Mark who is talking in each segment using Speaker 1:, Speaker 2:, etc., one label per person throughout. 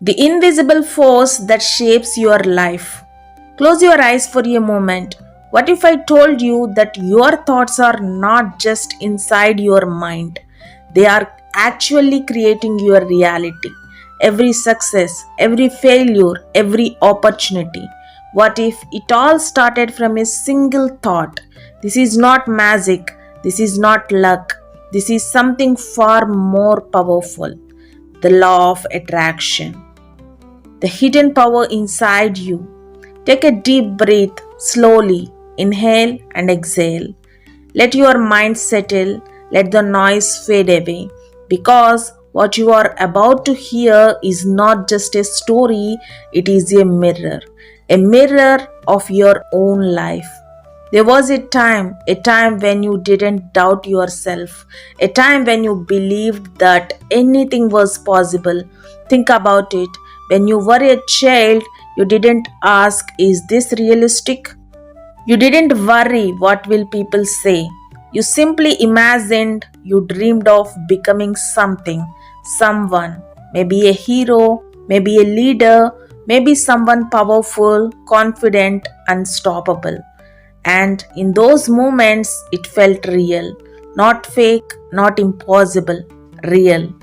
Speaker 1: the invisible force that shapes your life. Close your eyes for a moment. What if I told you that your thoughts are not just inside your mind? They are actually creating your reality. Every success, every failure, every opportunity. What if it all started from a single thought? This is not magic. This is not luck. This is something far more powerful. The law of attraction. The hidden power inside you. Take a deep breath slowly. Inhale and exhale. Let your mind settle. Let the noise fade away. Because what you are about to hear is not just a story, it is a mirror of your own life. There was a time when you didn't doubt yourself, a time when you believed that anything was possible. Think about it. When you were a child, you didn't ask, is this realistic? You didn't worry, what will people say? You simply imagined, you dreamed of becoming something, someone, maybe a hero, maybe a leader, maybe someone powerful, confident, unstoppable. And in those moments, it felt real. Not fake, not impossible, real.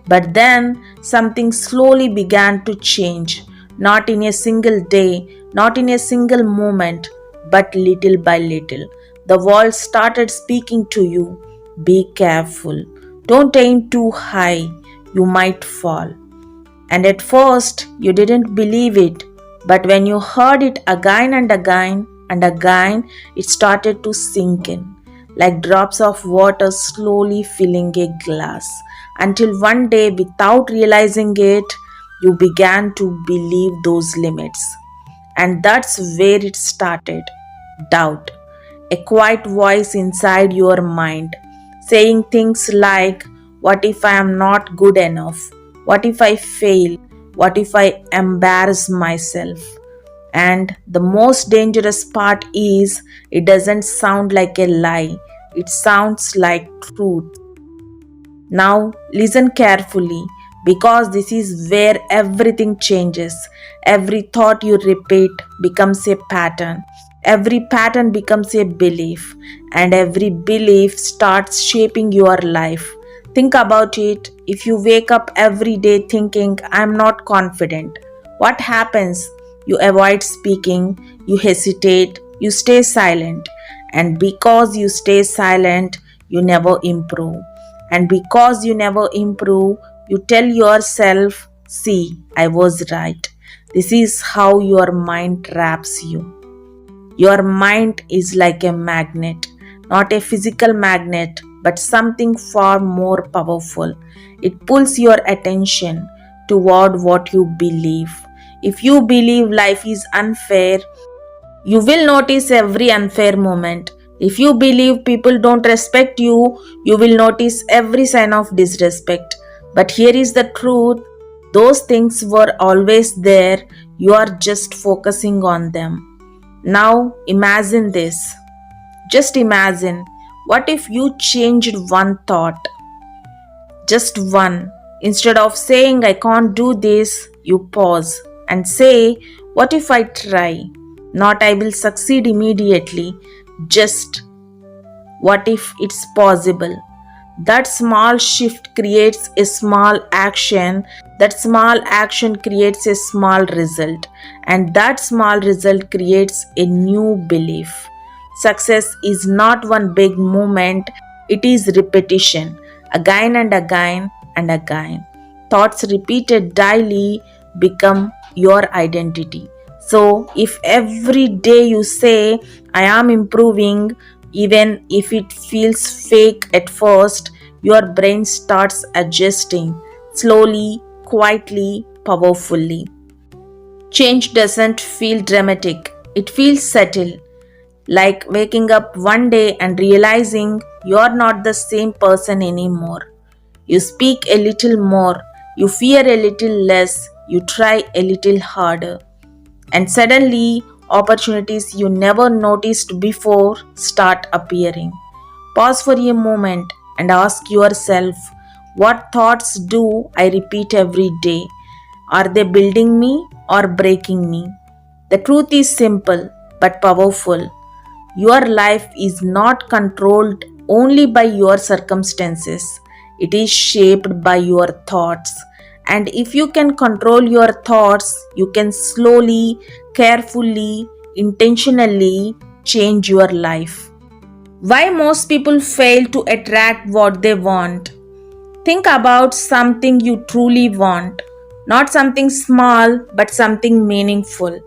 Speaker 1: But then something slowly began to change. Not in a single day, not in a single moment, but little by little. The world started speaking to you. Be careful. Don't aim too high. You might fall. And at first, you didn't believe it. But when you heard it again and again, it started to sink in, like drops of water slowly filling a glass. Until one day, without realizing it, you began to believe those limits. And that's where it started. Doubt. A quiet voice inside your mind saying things like, what if I am not good enough? What if I fail? What if I embarrass myself? And the most dangerous part is it doesn't sound like a lie, it sounds like truth. Now, listen carefully because this is where everything changes. Every thought you repeat becomes a pattern. Every pattern becomes a belief, and every belief starts shaping your life. Think about it. If you wake up every day thinking, I'm not confident, what happens? You avoid speaking, you hesitate, you stay silent. And because you stay silent, you never improve. And because you never improve, you tell yourself, see, I was right. This is how your mind traps you. Your mind is like a magnet, not a physical magnet, but something far more powerful. It pulls your attention toward what you believe. If you believe life is unfair, you will notice every unfair moment. If you believe people don't respect you, you will notice every sign of disrespect. But here is the truth, those things were always there, you are just focusing on them. Now imagine this. Just imagine, what if you changed one thought? Just one. Instead of saying, I can't do this, you pause and say, what if I try? Not I will succeed immediately. Just what if it's possible? That small shift creates a small action. That small action creates a small result. And that small result creates a new belief. Success is not one big moment, it is repetition, again and again and again. Thoughts repeated daily become your identity. So, if every day you say, I am improving, even if it feels fake at first, your brain starts adjusting slowly, quietly, powerfully. Change doesn't feel dramatic, it feels subtle, like waking up one day and realizing you're not the same person anymore. You speak a little more, you fear a little less, you try a little harder. And suddenly, opportunities you never noticed before start appearing. Pause for a moment and ask yourself, what thoughts do I repeat every day? Are they building me or breaking me? The truth is simple but powerful. Your life is not controlled only by your circumstances, it is shaped by your thoughts. And if you can control your thoughts, you can slowly, carefully, intentionally change your life. Why most people fail to attract what they want? Think about something you truly want, not something small, but something meaningful.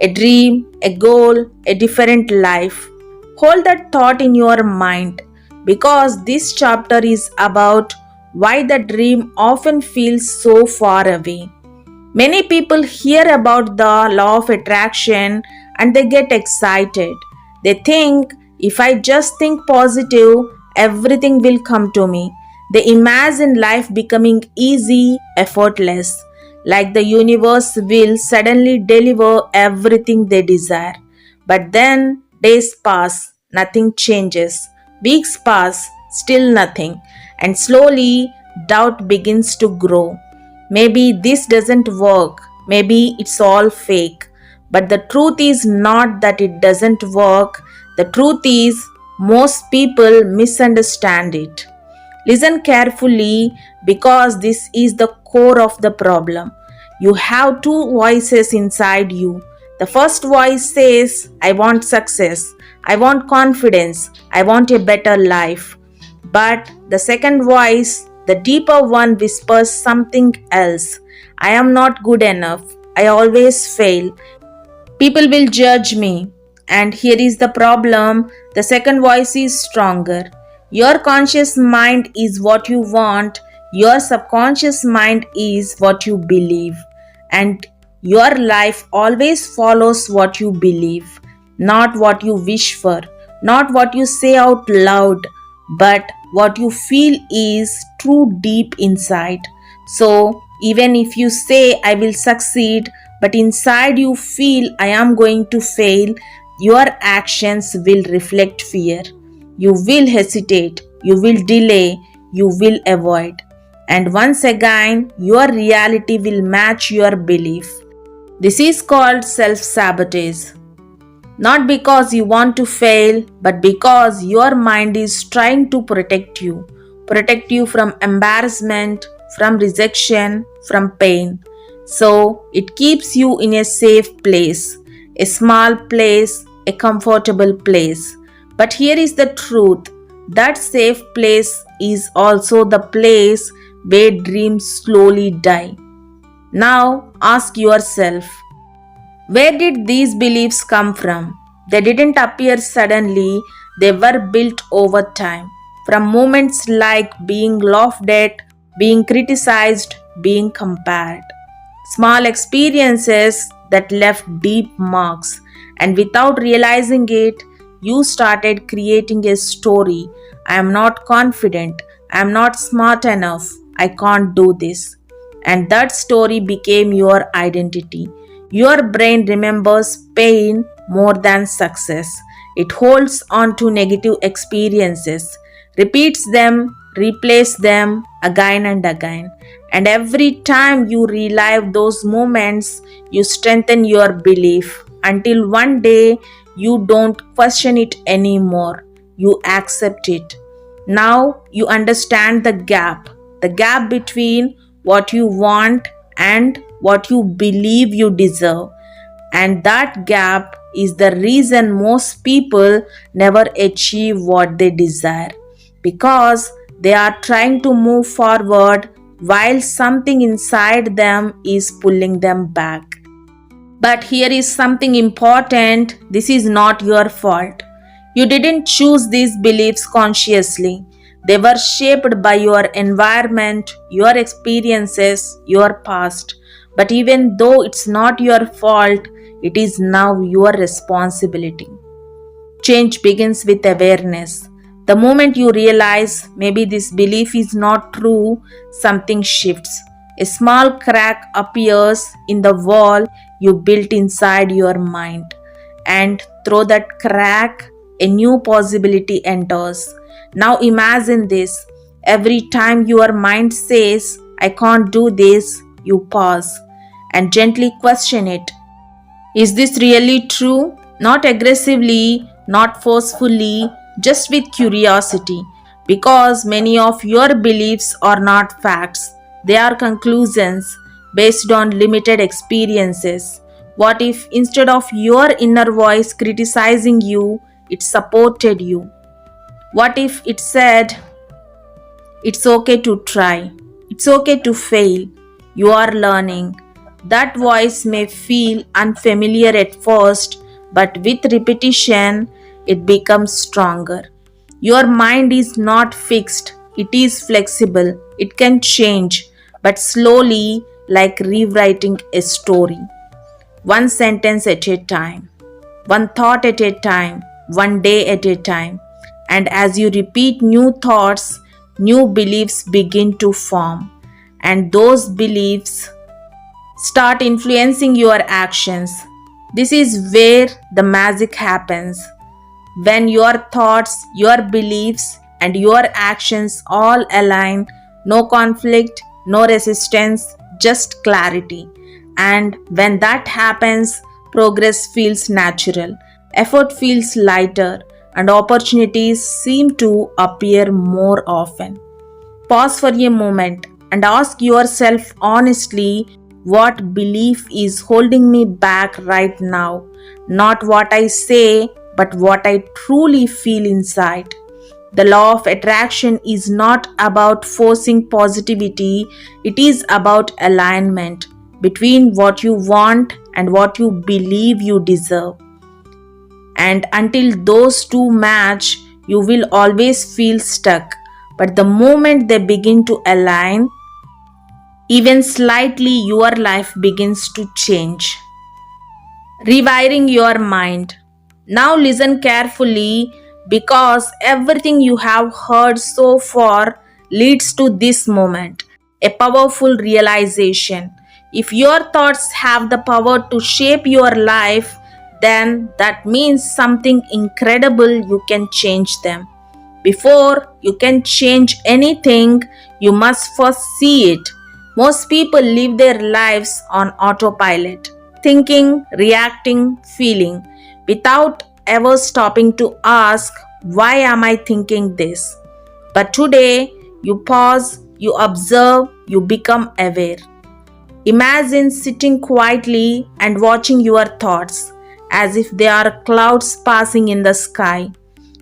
Speaker 1: A dream, a goal, a different life. Hold that thought in your mind because this chapter is about why the dream often feels so far away. Many people hear about the law of attraction and they get excited. They think if I just think positive, everything will come to me. They imagine life becoming easy, effortless, like the universe will suddenly deliver everything they desire. But then days pass, nothing changes. Weeks pass, still nothing. And slowly doubt begins to grow. Maybe this doesn't work. Maybe it's all fake. But the truth is not that it doesn't work. The truth is, most people misunderstand it. Listen carefully because this is the core of the problem. You have two voices inside you. The first voice says, I want success, I want confidence, I want a better life. But the second voice, the deeper one, whispers something else. I am not good enough. I always fail. People will judge me. And here is the problem, the second voice is stronger. Your conscious mind is what you want, your subconscious mind is what you believe. And your life always follows what you believe, not what you wish for, not what you say out loud, but what you feel is true deep inside. So, even if you say, I will succeed, but inside you feel, I am going to fail, your actions will reflect fear. You will hesitate, you will delay, you will avoid. And once again, your reality will match your belief. This is called self sabotage. Not because you want to fail, but because your mind is trying to protect you. Protect you from embarrassment, from rejection, from pain. So it keeps you in a safe place, a small place, a comfortable place. But here is the truth, that safe place is also the place where dreams slowly die. Now ask yourself, where did these beliefs come from? They didn't appear suddenly, they were built over time. From moments like being laughed at, being criticized, being compared. Small experiences that left deep marks, and without realizing it, you started creating a story. I am not confident, I am not smart enough, I can't do this. And that story became your identity. Your brain remembers pain more than success. It holds on to negative experiences, repeats them, replays them again and again. And every time you relive those moments, you strengthen your belief until one day you don't question it anymore. You accept it. Now you understand the gap between what you want and what you believe you deserve. And that gap is the reason most people never achieve what they desire because they are trying to move forward while something inside them is pulling them back. But here is something important, this is not your fault. You didn't choose these beliefs consciously. They were shaped by your environment, your experiences, your past. But even though it's not your fault, it is now your responsibility. Change begins with awareness. The moment you realize maybe this belief is not true, something shifts. A small crack appears in the wall you built inside your mind, and through that crack, a new possibility enters. Now imagine this, every time your mind says, I can't do this, you pause. and gently question it. Is this really true? Not aggressively, not forcefully, just with curiosity. Because many of your beliefs are not facts, they are conclusions based on limited experiences. What if instead of your inner voice criticizing you, it supported you? What if it said, it's okay to try. It's okay to fail. You are learning. That voice may feel unfamiliar at first, but with repetition, it becomes stronger. Your mind is not fixed, it is flexible. It can change, but slowly, like rewriting a story. One sentence at a time, one thought at a time, one day at a time. And as you repeat new thoughts, new beliefs begin to form. And those beliefs start influencing your actions. This is where the magic happens. When your thoughts, your beliefs, and your actions all align, no conflict, no resistance, just clarity. And when that happens, progress feels natural, effort feels lighter, and opportunities seem to appear more often. Pause for a moment and ask yourself honestly, what belief is holding me back right now? Not what I say, but what I truly feel inside. The law of attraction is not about forcing positivity, it is about alignment between what you want and what you believe you deserve. And until those two match, you will always feel stuck. But the moment they begin to align, even slightly, your life begins to change. Rewiring your mind. Now, listen carefully because everything you have heard so far leads to this moment, a powerful realization. If your thoughts have the power to shape your life, then that means something incredible. You can change them. Before you can change anything, you must first see it. Most people live their lives on autopilot, thinking, reacting, feeling, without ever stopping to ask, why am I thinking this? But today, you pause, you observe, you become aware. Imagine sitting quietly and watching your thoughts as if they are clouds passing in the sky.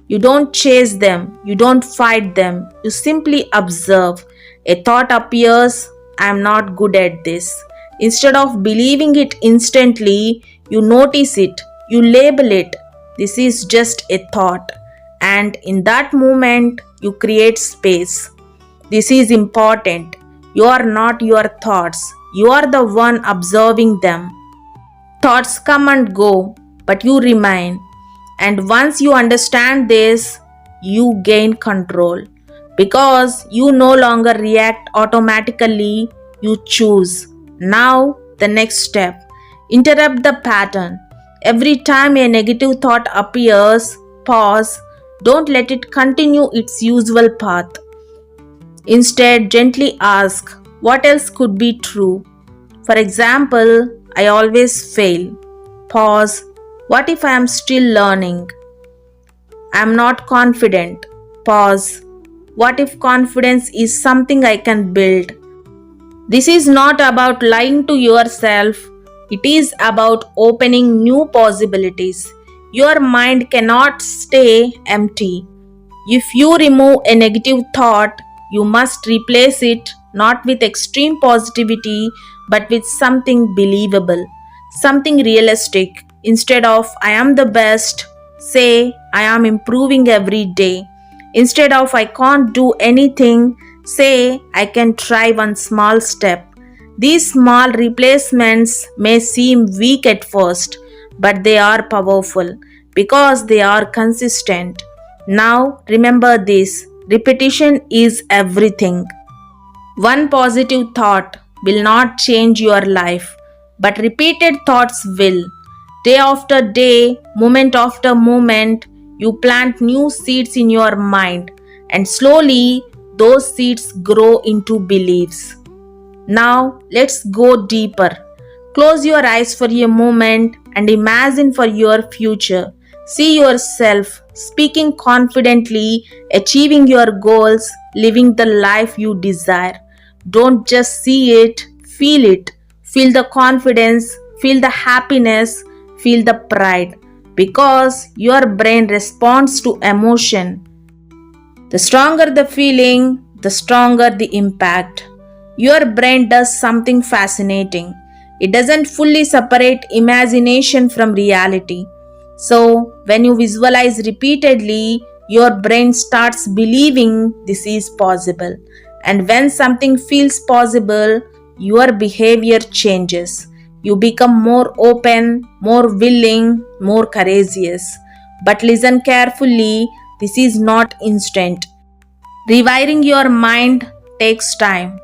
Speaker 1: You don't chase them, you don't fight them, you simply observe. A thought appears, I am not good at this. Instead of believing it instantly, you notice it, you label it. This is just a thought. And in that moment, you create space. This is important. You are not your thoughts, you are the one observing them. Thoughts come and go, but you remain. And once you understand this, you gain control because you no longer react automatically, you choose. Now, the next step, interrupt the pattern. Every time a negative thought appears, pause. Don't let it continue its usual path. Instead, gently ask, what else could be true? For example, I always fail. Pause. What if I am still learning? I am not confident. Pause. What if confidence is something I can build? This is not about lying to yourself, it is about opening new possibilities. Your mind cannot stay empty. If you remove a negative thought, you must replace it not with extreme positivity but with something believable, something realistic. Instead of I am the best, say I am improving every day. Instead of I can't do anything, say I can try one small step. These small replacements may seem weak at first, but they are powerful because they are consistent. Now remember this, repetition is everything. One positive thought will not change your life, but repeated thoughts will. Day after day, moment after moment, you plant new seeds in your mind, and slowly those seeds grow into beliefs. Now, let's go deeper. Close your eyes for a moment and imagine for your future. See yourself speaking confidently, achieving your goals, living the life you desire. Don't just see it, feel it. Feel the confidence, feel the happiness, feel the pride. Because your brain responds to emotion. The stronger the feeling, the stronger the impact. Your brain does something fascinating. It doesn't fully separate imagination from reality. So, when you visualize repeatedly, your brain starts believing this is possible. And when something feels possible, your behavior changes. You become more open, more willing, more courageous. But listen carefully, this is not instant. Rewiring your mind takes time.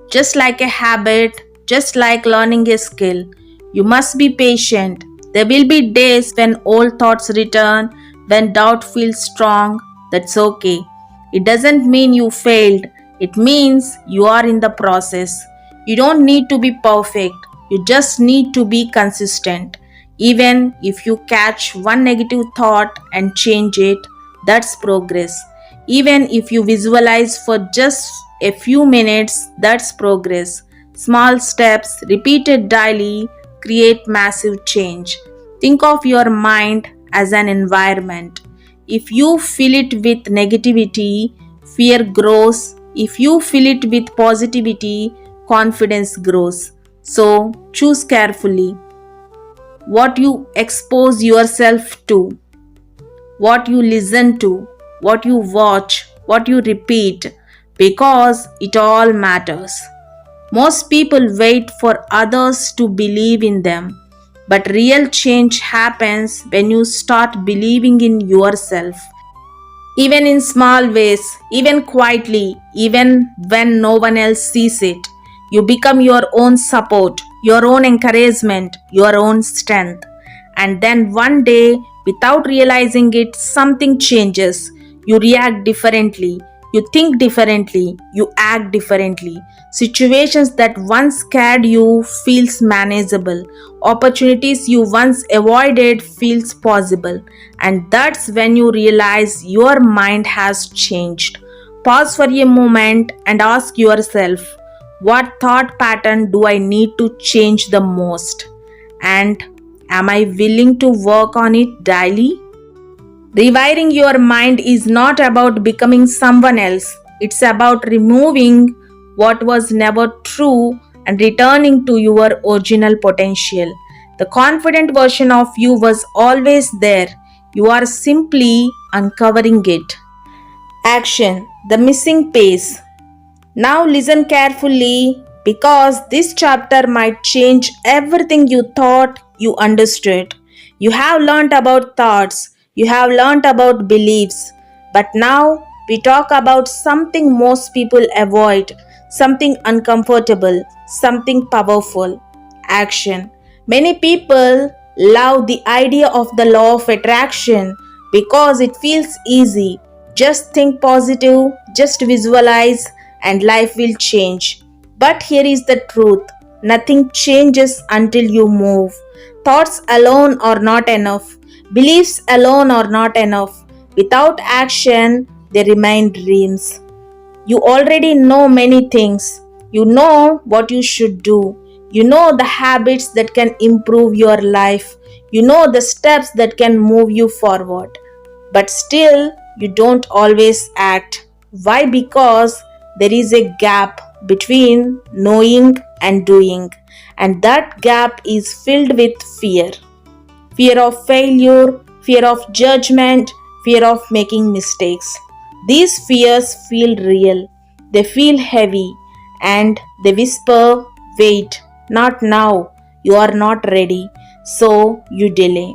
Speaker 1: Just like a habit, just like learning a skill, you must be patient. There will be days when old thoughts return, when doubt feels strong. That's okay. It doesn't mean you failed, it means you are in the process. You don't need to be perfect, you just need to be consistent. Even if you catch one negative thought and change it, that's progress. Even if you visualize for just a few minutes, that's progress. Small steps repeated daily create massive change. Think of your mind as an environment. If you fill it with negativity, fear grows. If you fill it with positivity, confidence grows. So choose carefully what you expose yourself to, what you listen to, what you watch, what you repeat, because it all matters. Most people wait for others to believe in them, but real change happens when you start believing in yourself. Even in small ways, even quietly, even when no one else sees it. You become your own support, your own encouragement, your own strength. And then one day, without realizing it, something changes. You react differently, you think differently, you act differently. Situations that once scared you feels manageable. Opportunities you once avoided feels possible. And that's when you realize your mind has changed. Pause for a moment and ask yourself, what thought pattern do I need to change the most? And am I willing to work on it daily? Rewiring your mind is not about becoming someone else. It's about removing what was never true and returning to your original potential. The confident version of you was always there. You are simply uncovering it. Action, the missing piece. Now listen carefully because this chapter might change everything you thought you understood. You have learned about thoughts, you have learned about beliefs, but now we talk about something most people avoid, something uncomfortable, something powerful: action. Many people love the idea of the law of attraction because it feels easy. Just think positive, just visualize, and life will change. But here is the truth: nothing changes until you move. Thoughts alone are not enough, beliefs alone are not enough. Without action, they remain dreams. You already know many things. You know what you should do. You know the habits that can improve your life. You know the steps that can move you forward. But still, you don't always act. Why? Because there is a gap between knowing and doing, and that gap is filled with fear: fear of failure, fear of judgment, fear of making mistakes. These fears feel real, they feel heavy, and they whisper, wait, not now, you are not ready. So you delay,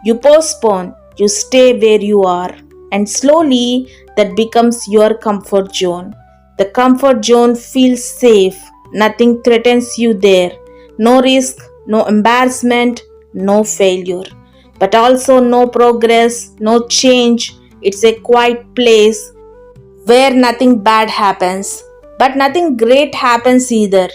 Speaker 1: you postpone, you stay where you are, and slowly that becomes your comfort zone. The comfort zone feels safe, nothing threatens you there, no risk, no embarrassment, no failure, but also no progress, no change. It's a quiet place where nothing bad happens, but nothing great happens either.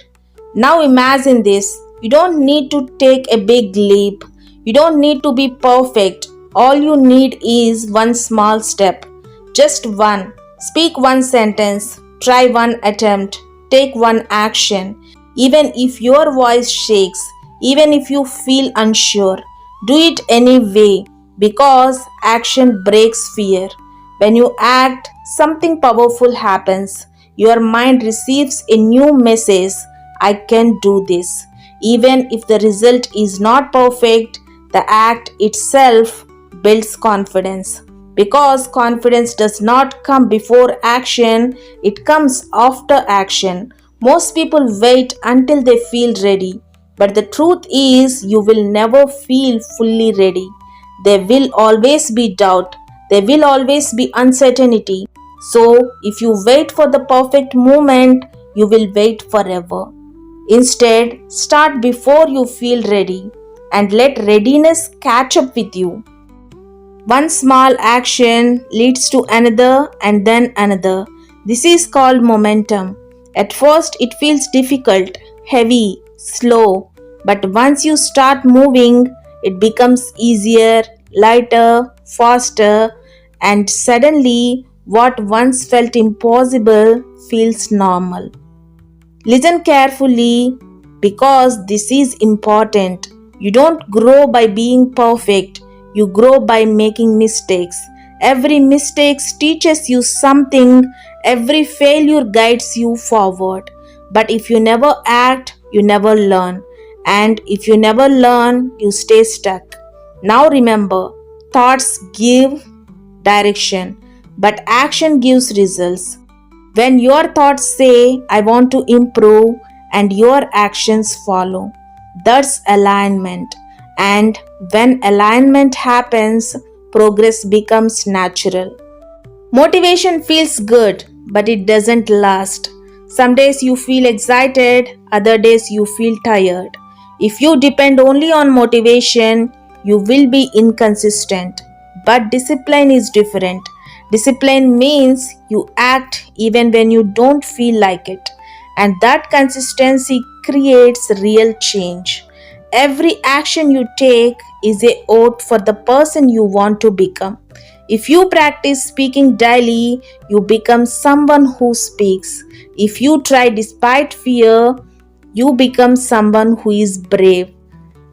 Speaker 1: Now imagine this: You don't need to take a big leap. You don't need to be perfect. All you need is one small step. Just one. Speak one sentence. Try one attempt. Take one action. Even if your voice shakes, even if you feel unsure, do it anyway because action breaks fear. When you act, something powerful happens. Your mind receives a new message: I can do this. Even if the result is not perfect, the act itself builds confidence. Because confidence does not come before action, it comes after action. Most people wait until they feel ready, but the truth is, you will never feel fully ready. There will always be doubt, there will always be uncertainty. So, if you wait for the perfect moment, you will wait forever. Instead, start before you feel ready and let readiness catch up with you. One small action leads to another and then another. This is called momentum. At first, it feels difficult, heavy, slow, but once you start moving, it becomes easier, lighter, faster, and suddenly what once felt impossible feels normal. Listen carefully because this is important. You don't grow by being perfect, you grow by making mistakes. Every mistake teaches you something, every failure guides you forward. But if you never act, you never learn. And if you never learn, you stay stuck. Now remember, thoughts give direction, but action gives results. When your thoughts say, I want to improve, and your actions follow, that's alignment. And when alignment happens, progress becomes natural. Motivation feels good, but it doesn't last. Some days you feel excited, other days you feel tired. If you depend only on motivation, you will be inconsistent. But discipline is different. Discipline means you act even when you don't feel like it, and that consistency creates real change. Every action you take is a oath for the person you want to become. If you practice speaking daily, you become someone who speaks. If you try despite fear, you become someone who is brave.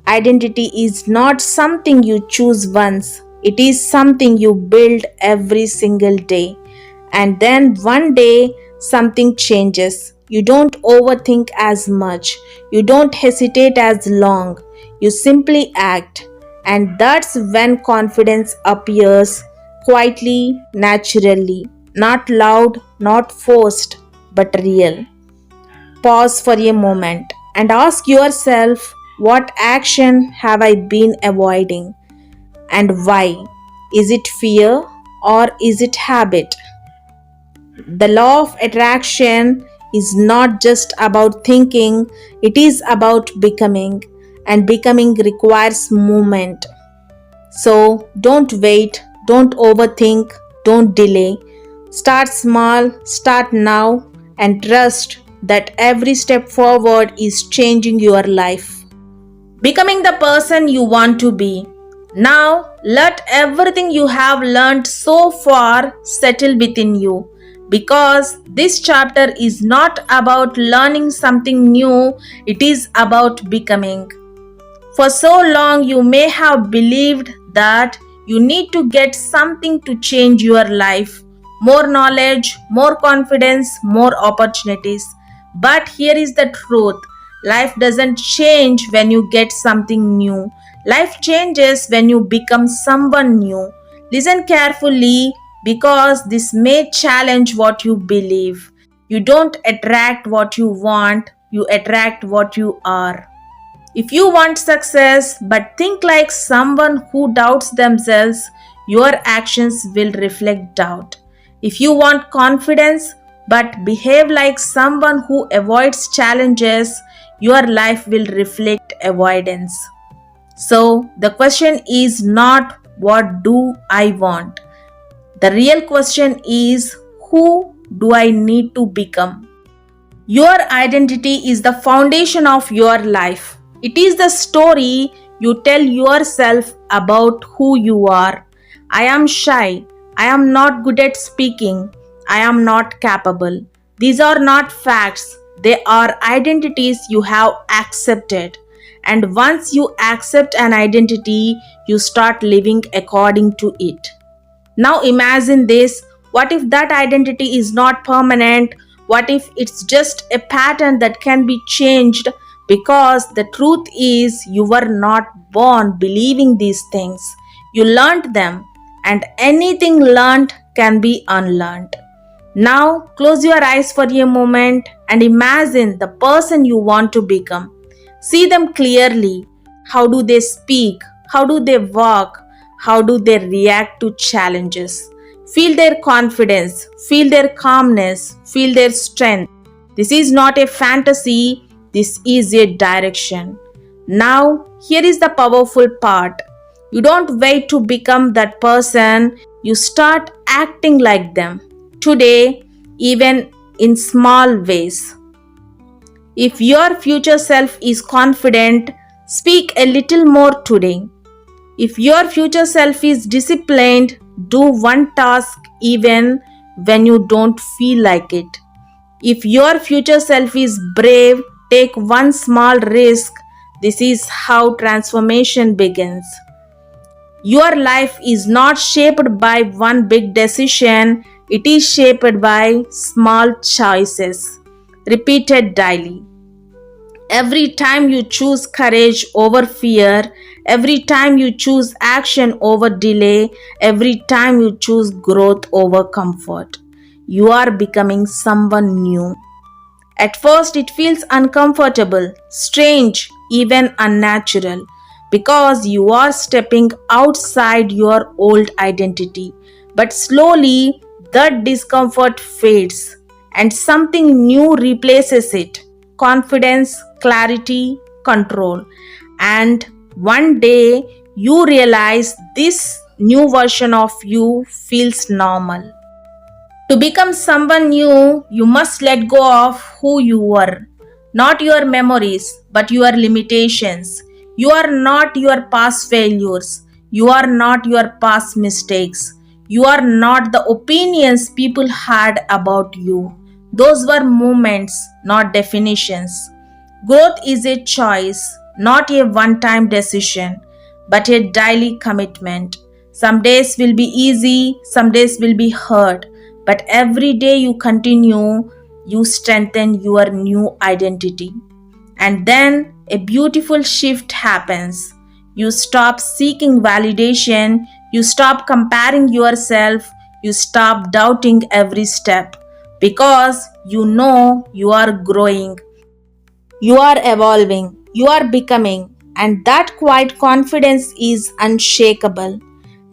Speaker 1: Identity is not something you choose once, it is something you build every single day. And then one day, something changes. You don't overthink as much, you don't hesitate as long, you simply act. And that's when confidence appears quietly, naturally, not loud, not forced, but real. Pause for a moment and ask yourself, what action have I been avoiding and why? Is it fear or is it habit? The law of attraction is not just about thinking, it is about becoming, and becoming requires movement. So don't wait, don't overthink, don't delay. Start small, start now, and trust that every step forward is changing your life. Becoming the person you want to be. Now, let everything you have learned so far settle within you because this chapter is not about learning something new, it is about becoming. For so long, you may have believed that you need to get something to change your life: more knowledge, more confidence, more opportunities. But here is the truth: life doesn't change when you get something new, life changes when you become someone new. Listen carefully because this may challenge what you believe. You don't attract what you want, you attract what you are. If you want success but think like someone who doubts themselves, your actions will reflect doubt. If you want confidence but behave like someone who avoids challenges, your life will reflect avoidance. So, the question is not what do I want? The real question is who do I need to become? Your identity is the foundation of your life. It is the story you tell yourself about who you are. I am shy. I am not good at speaking. I am not capable. These are not facts. They are identities you have accepted. And once you accept an identity, you start living according to it. Now imagine this. What if that identity is not permanent? What if it's just a pattern that can be changed? Because the truth is, you were not born believing these things. You learned them, and anything learned can be unlearned. Now, close your eyes for a moment and imagine the person you want to become. See them clearly. How do they speak? How do they walk? How do they react to challenges? Feel their confidence, feel their calmness, feel their strength. This is not a fantasy, this is a direction. Now, here is the powerful part. You don't wait to become that person, you start acting like them. Today, even in small ways. If your future self is confident, speak a little more today. If your future self is disciplined, do one task even when you don't feel like it. If your future self is brave, take one small risk. This is how transformation begins. Your life is not shaped by one big decision, it is shaped by small choices, repeated daily. Every time you choose courage over fear, every time you choose action over delay, every time you choose growth over comfort, you are becoming someone new. At first, it feels uncomfortable, strange, even unnatural because you are stepping outside your old identity. But slowly, that discomfort fades and something new replaces it: confidence, clarity, control. And one day, you realize this new version of you feels normal. To become someone new, you must let go of who you were. Not your memories, but your limitations. You are not your past failures. You are not your past mistakes. You are not the opinions people had about you. Those were moments, not definitions. Growth is a choice, not a one time decision, but a daily commitment. Some days will be easy, some days will be hard, but every day you continue, you strengthen your new identity. And then a beautiful shift happens. You stop seeking validation, you stop comparing yourself, you stop doubting every step because you know you are growing, you are evolving, you are becoming, and that quiet confidence is unshakable.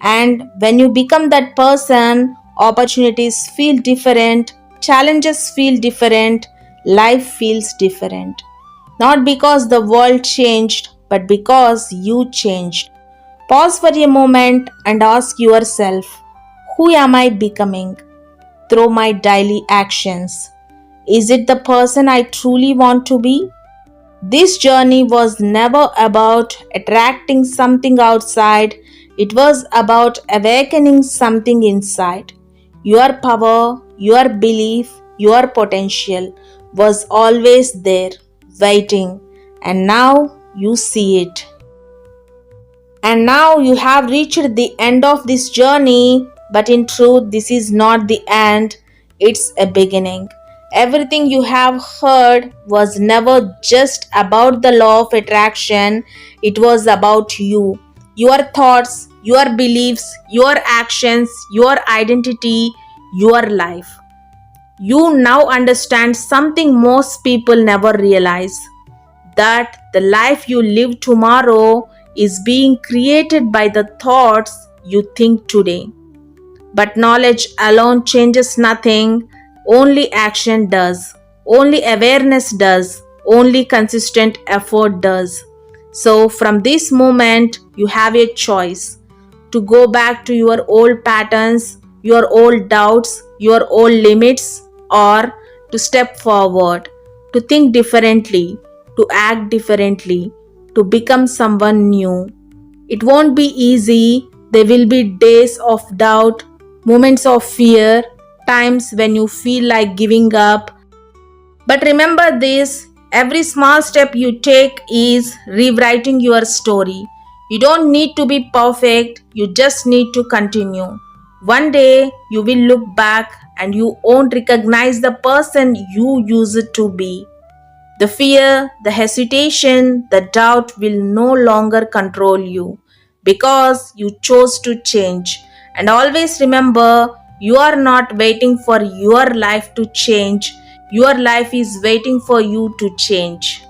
Speaker 1: And when you become that person, opportunities feel different, challenges feel different, life feels different. Not because the world changed, but because you changed. Pause for a moment and ask yourself, who am I becoming through my daily actions? Is it the person I truly want to be? This journey was never about attracting something outside, it was about awakening something inside. Your power, your belief, your potential was always there, waiting, and now you see it. And now you have reached the end of this journey, but in truth, this is not the end, it's a beginning. Everything you have heard was never just about the law of attraction, it was about you. Your thoughts, your beliefs, your actions, your identity, your life. You now understand something most people never realize, that the life you live tomorrow is being created by the thoughts you think today. But knowledge alone changes nothing, only action does, only awareness does, only consistent effort does. So, from this moment, you have a choice to go back to your old patterns, your old doubts, your old limits, or to step forward, to think differently, to act differently, to become someone new. It won't be easy. There will be days of doubt, moments of fear, times when you feel like giving up. But remember this, every small step you take is rewriting your story. You don't need to be perfect, you just need to continue. One day you will look back and you won't recognize the person you used to be. The fear, the hesitation, the doubt will no longer control you because you chose to change. And always remember, you are not waiting for your life to change, your life is waiting for you to change.